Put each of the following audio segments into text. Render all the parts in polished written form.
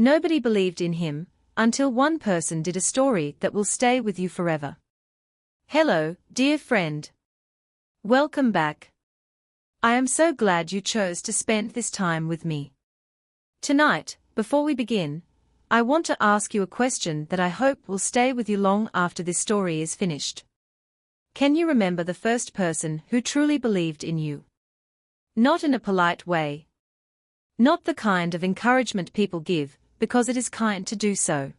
Nobody believed in him, until one person did a story that will stay with you forever. Hello, dear friend. Welcome back. I am so glad you chose to spend this time with me. Tonight, before we begin, I want to ask you a question that I hope will stay with you long after this story is finished. Can you remember the first person who truly believed in you? Not in a polite way. Not the kind of encouragement people give, because it is kind to do so.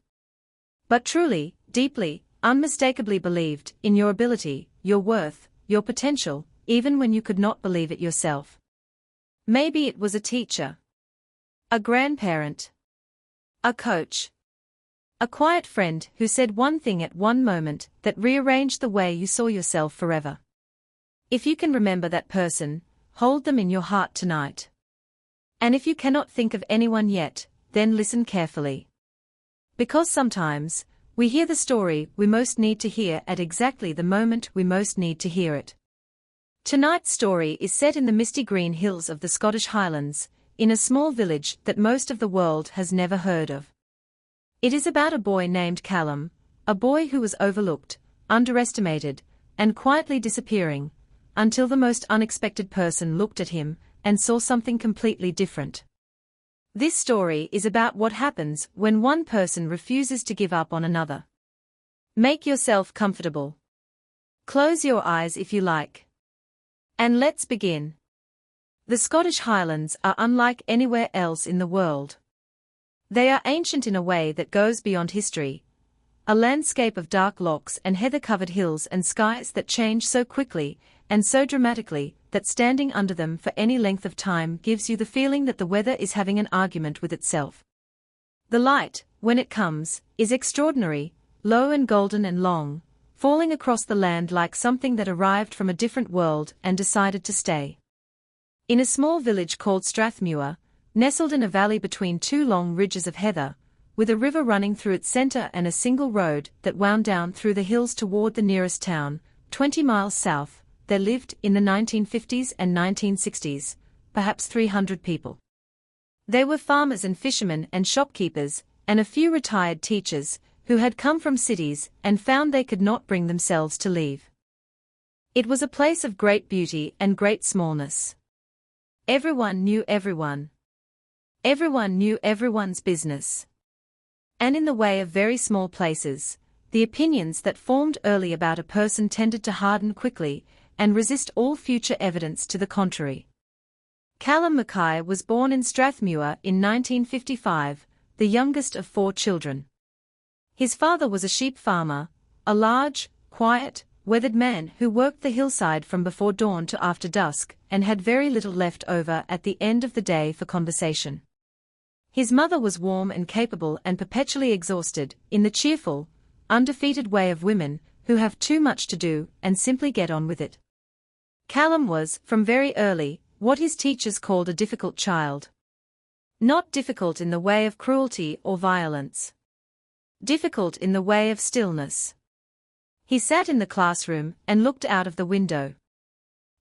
But truly, deeply, unmistakably believed in your ability, your worth, your potential, even when you could not believe it yourself. Maybe it was a teacher, a grandparent, a coach, a quiet friend who said one thing at one moment that rearranged the way you saw yourself forever. If you can remember that person, hold them in your heart tonight. And if you cannot think of anyone yet, then listen carefully. Because sometimes, we hear the story we most need to hear at exactly the moment we most need to hear it. Tonight's story is set in the misty green hills of the Scottish Highlands, in a small village that most of the world has never heard of. It is about a boy named Callum, a boy who was overlooked, underestimated, and quietly disappearing, until the most unexpected person looked at him and saw something completely different. This story is about what happens when one person refuses to give up on another. Make yourself comfortable. Close your eyes if you like. And let's begin. The Scottish Highlands are unlike anywhere else in the world. They are ancient in a way that goes beyond history. A landscape of dark lochs and heather-covered hills and skies that change so quickly and so dramatically that standing under them for any length of time gives you the feeling that the weather is having an argument with itself. The light, when it comes, is extraordinary, low and golden and long, falling across the land like something that arrived from a different world and decided to stay. In a small village called Strathmuir, nestled in a valley between two long ridges of heather, with a river running through its center and a single road that wound down through the hills toward the nearest town, 20 miles south, there lived, in the 1950s and 1960s, perhaps 300 people. They were farmers and fishermen and shopkeepers, and a few retired teachers, who had come from cities and found they could not bring themselves to leave. It was a place of great beauty and great smallness. Everyone knew everyone. Everyone knew everyone's business. And in the way of very small places, the opinions that formed early about a person tended to harden quickly and resist all future evidence to the contrary. Callum Mackay was born in Strathmuir in 1955, the youngest of 4 children. His father was a sheep farmer, a large, quiet, weathered man who worked the hillside from before dawn to after dusk and had very little left over at the end of the day for conversation. His mother was warm and capable and perpetually exhausted, in the cheerful, undefeated way of women who have too much to do and simply get on with it. Callum was, from very early, what his teachers called a difficult child. Not difficult in the way of cruelty or violence. Difficult in the way of stillness. He sat in the classroom and looked out of the window.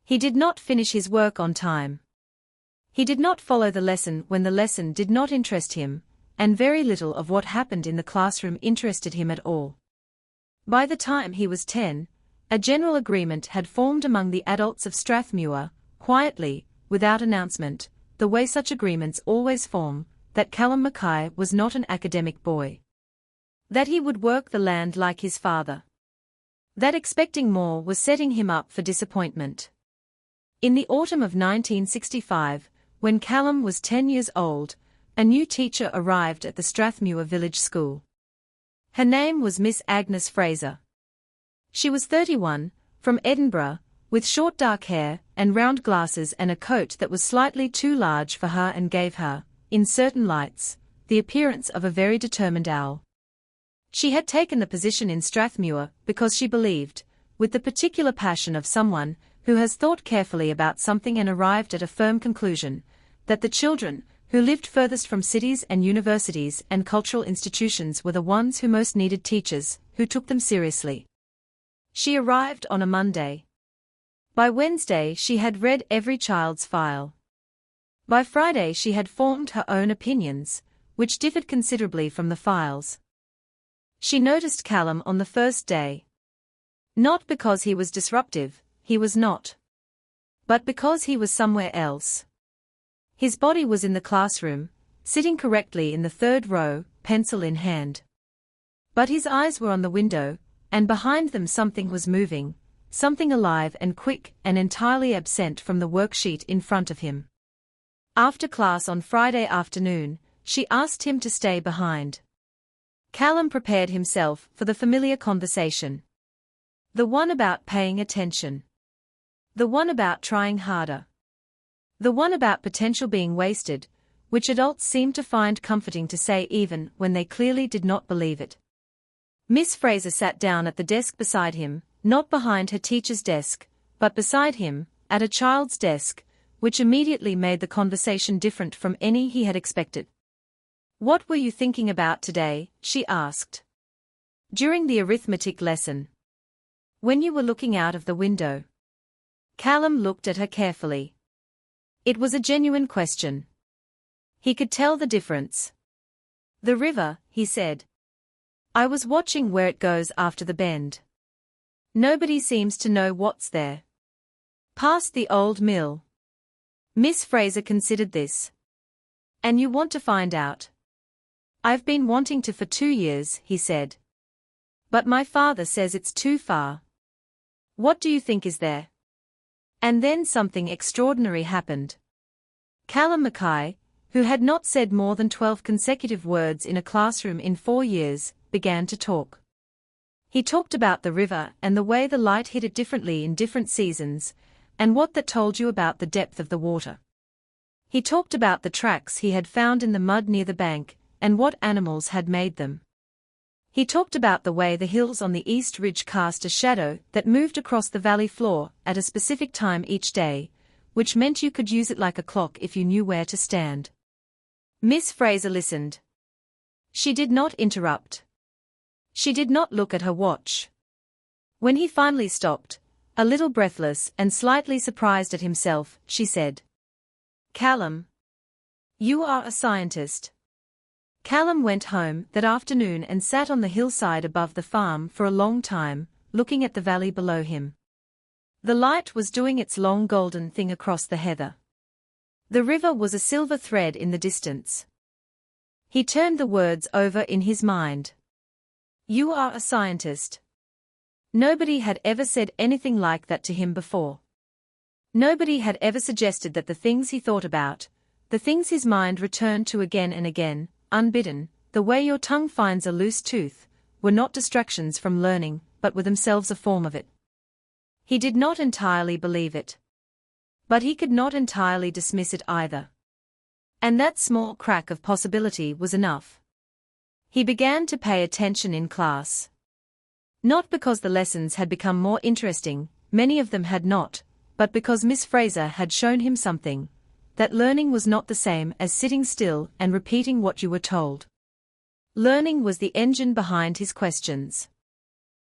He did not finish his work on time. He did not follow the lesson when the lesson did not interest him, and very little of what happened in the classroom interested him at all. By the time he was 10, a general agreement had formed among the adults of Strathmuir, quietly, without announcement, the way such agreements always form, that Callum Mackay was not an academic boy. That he would work the land like his father. That expecting more was setting him up for disappointment. In the autumn of 1965, when Callum was 10 years old, a new teacher arrived at the Strathmuir village school. Her name was Miss Agnes Fraser. She was 31, from Edinburgh, with short dark hair and round glasses and a coat that was slightly too large for her and gave her, in certain lights, the appearance of a very determined owl. She had taken the position in Strathmuir because she believed, with the particular passion of someone who has thought carefully about something and arrived at a firm conclusion, that the children who lived furthest from cities and universities and cultural institutions were the ones who most needed teachers who took them seriously. She arrived on a Monday. By Wednesday she had read every child's file. By Friday she had formed her own opinions, which differed considerably from the files. She noticed Callum on the first day. Not because he was disruptive, he was not. But because he was somewhere else. His body was in the classroom, sitting correctly in the third row, pencil in hand. But his eyes were on the window, and behind them something was moving, something alive and quick and entirely absent from the worksheet in front of him. After class on Friday afternoon, she asked him to stay behind. Callum prepared himself for the familiar conversation. The one about paying attention. The one about trying harder. The one about potential being wasted, which adults seemed to find comforting to say even when they clearly did not believe it. Miss Fraser sat down at the desk beside him, not behind her teacher's desk, but beside him, at a child's desk, which immediately made the conversation different from any he had expected. "What were you thinking about today?" she asked. "During the arithmetic lesson. When you were looking out of the window." Callum looked at her carefully. It was a genuine question. He could tell the difference. "The river," he said. "I was watching where it goes after the bend. Nobody seems to know what's there. Past the old mill." Miss Fraser considered this. "And you want to find out?" "I've been wanting to for 2 years," he said. "But my father says it's too far." "What do you think is there?" And then something extraordinary happened. Callum Mackay, who had not said more than 12 consecutive words in a classroom in 4 years, began to talk. He talked about the river and the way the light hit it differently in different seasons, and what that told you about the depth of the water. He talked about the tracks he had found in the mud near the bank, and what animals had made them. He talked about the way the hills on the east ridge cast a shadow that moved across the valley floor at a specific time each day, which meant you could use it like a clock if you knew where to stand. Miss Fraser listened. She did not interrupt. She did not look at her watch. When he finally stopped, a little breathless and slightly surprised at himself, she said, "Callum, you are a scientist." Callum went home that afternoon and sat on the hillside above the farm for a long time, looking at the valley below him. The light was doing its long golden thing across the heather. The river was a silver thread in the distance. He turned the words over in his mind. "You are a scientist." Nobody had ever said anything like that to him before. Nobody had ever suggested that the things he thought about, the things his mind returned to again and again, unbidden, the way your tongue finds a loose tooth, were not distractions from learning, but were themselves a form of it. He did not entirely believe it. But he could not entirely dismiss it either. And that small crack of possibility was enough. He began to pay attention in class. Not because the lessons had become more interesting, many of them had not, but because Miss Fraser had shown him something. That learning was not the same as sitting still and repeating what you were told. Learning was the engine behind his questions.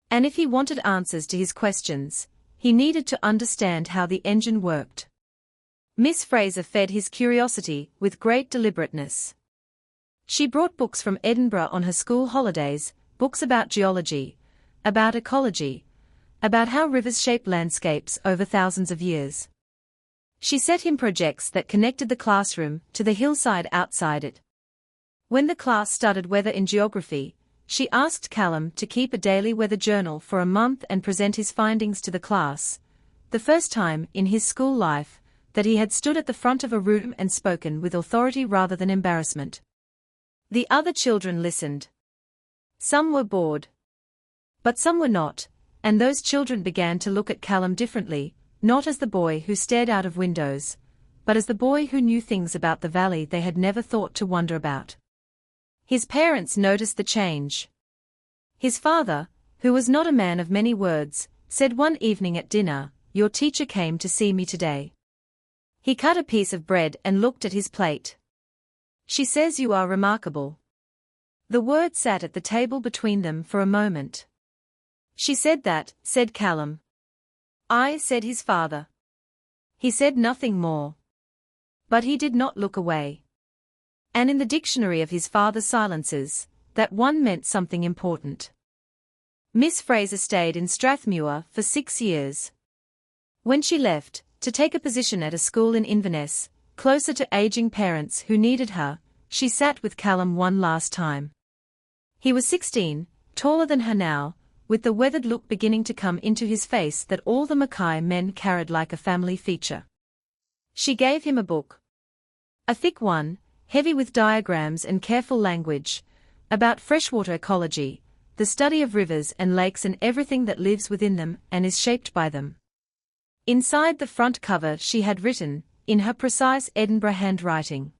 And if he wanted answers to his questions, he needed to understand how the engine worked. Miss Fraser fed his curiosity with great deliberateness. She brought books from Edinburgh on her school holidays, books about geology, about ecology, about how rivers shape landscapes over thousands of years. She set him projects that connected the classroom to the hillside outside it. When the class studied weather in geography, she asked Callum to keep a daily weather journal for a month and present his findings to the class, the first time in his school life that he had stood at the front of a room and spoken with authority rather than embarrassment. The other children listened. Some were bored. But some were not, and those children began to look at Callum differently, not as the boy who stared out of windows, but as the boy who knew things about the valley they had never thought to wonder about. His parents noticed the change. His father, who was not a man of many words, said one evening at dinner, "Your teacher came to see me today." He cut a piece of bread and looked at his plate. "She says you are remarkable." The word sat at the table between them for a moment. "She said that," said Callum. "I," said his father. He said nothing more. But he did not look away. And in the dictionary of his father's silences, that one meant something important. Miss Fraser stayed in Strathmuir for 6 years. When she left, to take a position at a school in Inverness, closer to aging parents who needed her, she sat with Callum one last time. He was 16, taller than her now, with the weathered look beginning to come into his face that all the Mackay men carried like a family feature. She gave him a book. A thick one, heavy with diagrams and careful language, about freshwater ecology, the study of rivers and lakes and everything that lives within them and is shaped by them. Inside the front cover she had written, in her precise Edinburgh handwriting.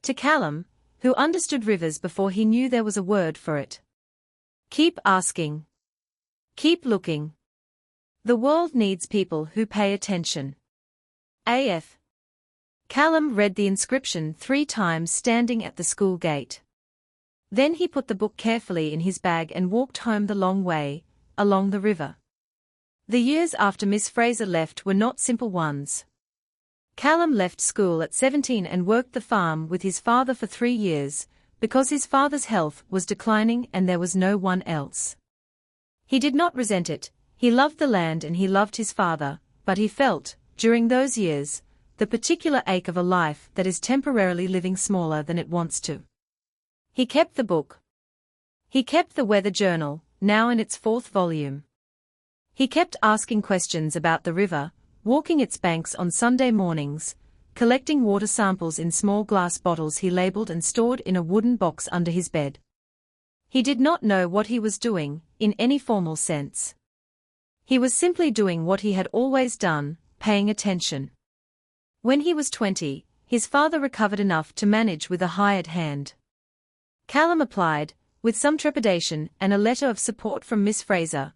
To Callum, who understood rivers before he knew there was a word for it. Keep asking. Keep looking. The world needs people who pay attention. AF. Callum read the inscription 3 times standing at the school gate. Then he put the book carefully in his bag and walked home the long way, along the river. The years after Miss Fraser left were not simple ones. Callum left school at 17 and worked the farm with his father for 3 years, because his father's health was declining and there was no one else. He did not resent it, he loved the land and he loved his father, but he felt, during those years, the particular ache of a life that is temporarily living smaller than it wants to. He kept the book. He kept the weather journal, now in its 4th volume. He kept asking questions about the river, walking its banks on Sunday mornings, collecting water samples in small glass bottles he labeled and stored in a wooden box under his bed. He did not know what he was doing, in any formal sense. He was simply doing what he had always done, paying attention. When he was 20, his father recovered enough to manage with a hired hand. Callum applied, with some trepidation and a letter of support from Miss Fraser,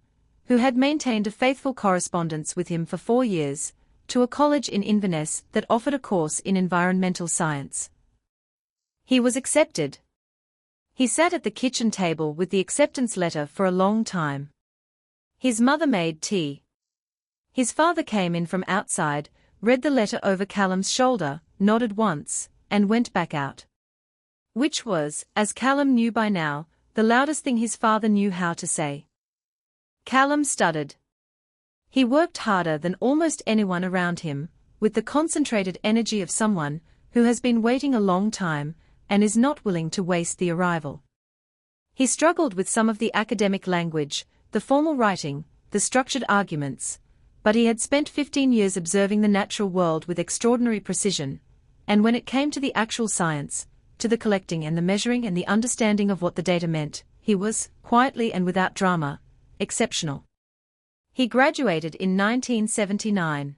who had maintained a faithful correspondence with him for 4 years, to a college in Inverness that offered a course in environmental science. He was accepted. He sat at the kitchen table with the acceptance letter for a long time. His mother made tea. His father came in from outside, read the letter over Callum's shoulder, nodded once, and went back out. Which was, as Callum knew by now, the loudest thing his father knew how to say. Callum stuttered. He worked harder than almost anyone around him, with the concentrated energy of someone who has been waiting a long time and is not willing to waste the arrival. He struggled with some of the academic language, the formal writing, the structured arguments, but he had spent 15 years observing the natural world with extraordinary precision, and when it came to the actual science, to the collecting and the measuring and the understanding of what the data meant, he was, quietly and without drama, exceptional. He graduated in 1979.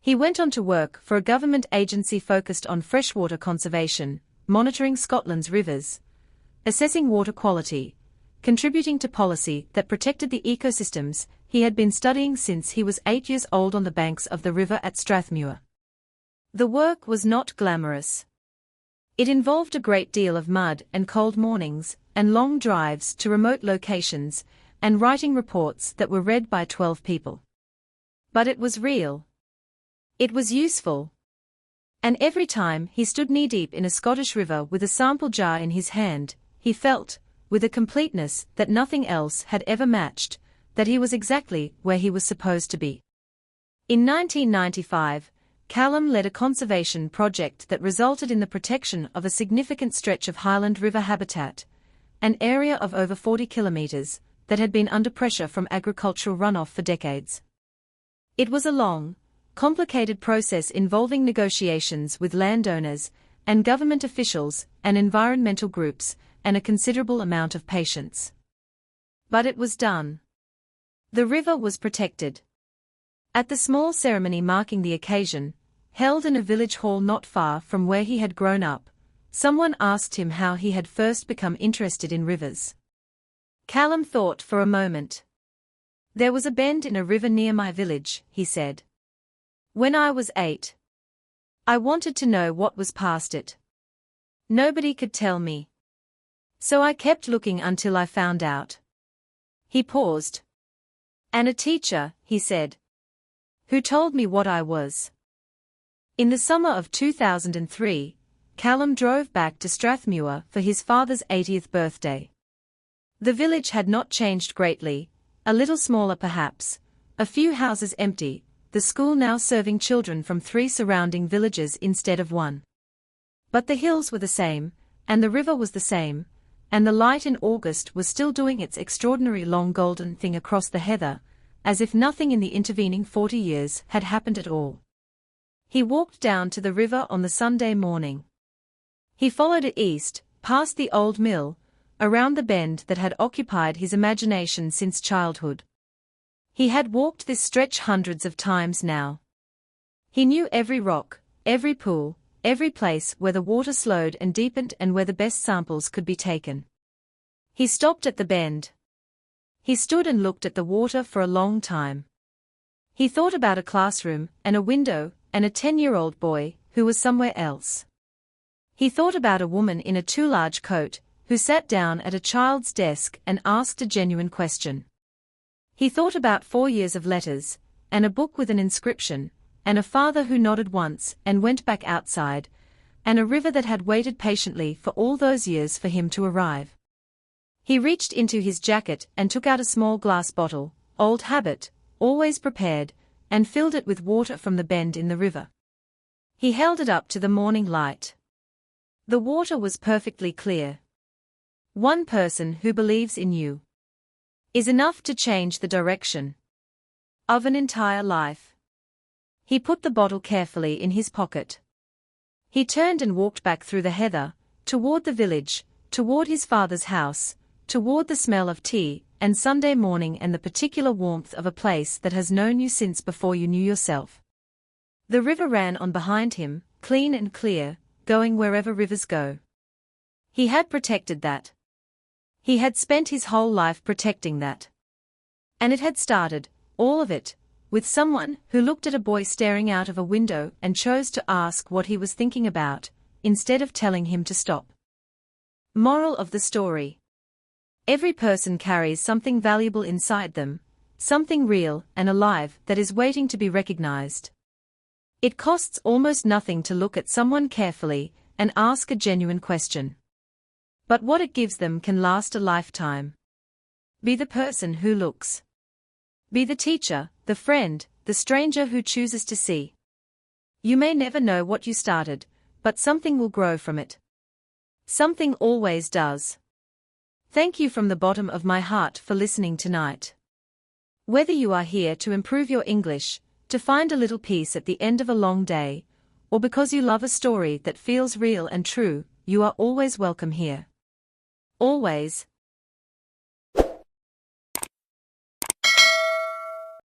He went on to work for a government agency focused on freshwater conservation, monitoring Scotland's rivers, assessing water quality, contributing to policy that protected the ecosystems he had been studying since he was 8 years old on the banks of the river at Strathmuir. The work was not glamorous. It involved a great deal of mud and cold mornings, and long drives to remote locations, and writing reports that were read by 12 people. But it was real. It was useful. And every time he stood knee-deep in a Scottish river with a sample jar in his hand, he felt, with a completeness that nothing else had ever matched, that he was exactly where he was supposed to be. In 1995, Callum led a conservation project that resulted in the protection of a significant stretch of Highland River habitat, an area of over 40 kilometers, that had been under pressure from agricultural runoff for decades. It was a long, complicated process involving negotiations with landowners and government officials and environmental groups, and a considerable amount of patience. But it was done. The river was protected. At the small ceremony marking the occasion, held in a village hall not far from where he had grown up, someone asked him how he had first become interested in rivers. Callum thought for a moment. There was a bend in a river near my village, he said. When I was 8. I wanted to know what was past it. Nobody could tell me. So I kept looking until I found out. He paused. And a teacher, he said, who told me what I was. In the summer of 2003, Callum drove back to Strathmuir for his father's 80th birthday. The village had not changed greatly, a little smaller perhaps, a few houses empty, the school now serving children from 3 surrounding villages instead of 1. But the hills were the same, and the river was the same, and the light in August was still doing its extraordinary long golden thing across the heather, as if nothing in the intervening 40 years had happened at all. He walked down to the river on the Sunday morning. He followed it east, past the old mill, around the bend that had occupied his imagination since childhood. He had walked this stretch hundreds of times now. He knew every rock, every pool, every place where the water slowed and deepened and where the best samples could be taken. He stopped at the bend. He stood and looked at the water for a long time. He thought about a classroom, and a window, and a 10-year-old boy, who was somewhere else. He thought about a woman in a too large coat, who sat down at a child's desk and asked a genuine question. He thought about 4 years of letters, and a book with an inscription, and a father who nodded once and went back outside, and a river that had waited patiently for all those years for him to arrive. He reached into his jacket and took out a small glass bottle, old habit, always prepared, and filled it with water from the bend in the river. He held it up to the morning light. The water was perfectly clear. One person who believes in you is enough to change the direction of an entire life. He put the bottle carefully in his pocket. He turned and walked back through the heather, toward the village, toward his father's house, toward the smell of tea and Sunday morning and the particular warmth of a place that has known you since before you knew yourself. The river ran on behind him, clean and clear, going wherever rivers go. He had protected that. He had spent his whole life protecting that. And it had started, all of it, with someone who looked at a boy staring out of a window and chose to ask what he was thinking about, instead of telling him to stop. Moral of the story. Every person carries something valuable inside them, something real and alive that is waiting to be recognized. It costs almost nothing to look at someone carefully and ask a genuine question. But what it gives them can last a lifetime. Be the person who looks. Be the teacher, the friend, the stranger who chooses to see. You may never know what you started, but something will grow from it. Something always does. Thank you from the bottom of my heart for listening tonight. Whether you are here to improve your English, to find a little peace at the end of a long day, or because you love a story that feels real and true, you are always welcome here. Always.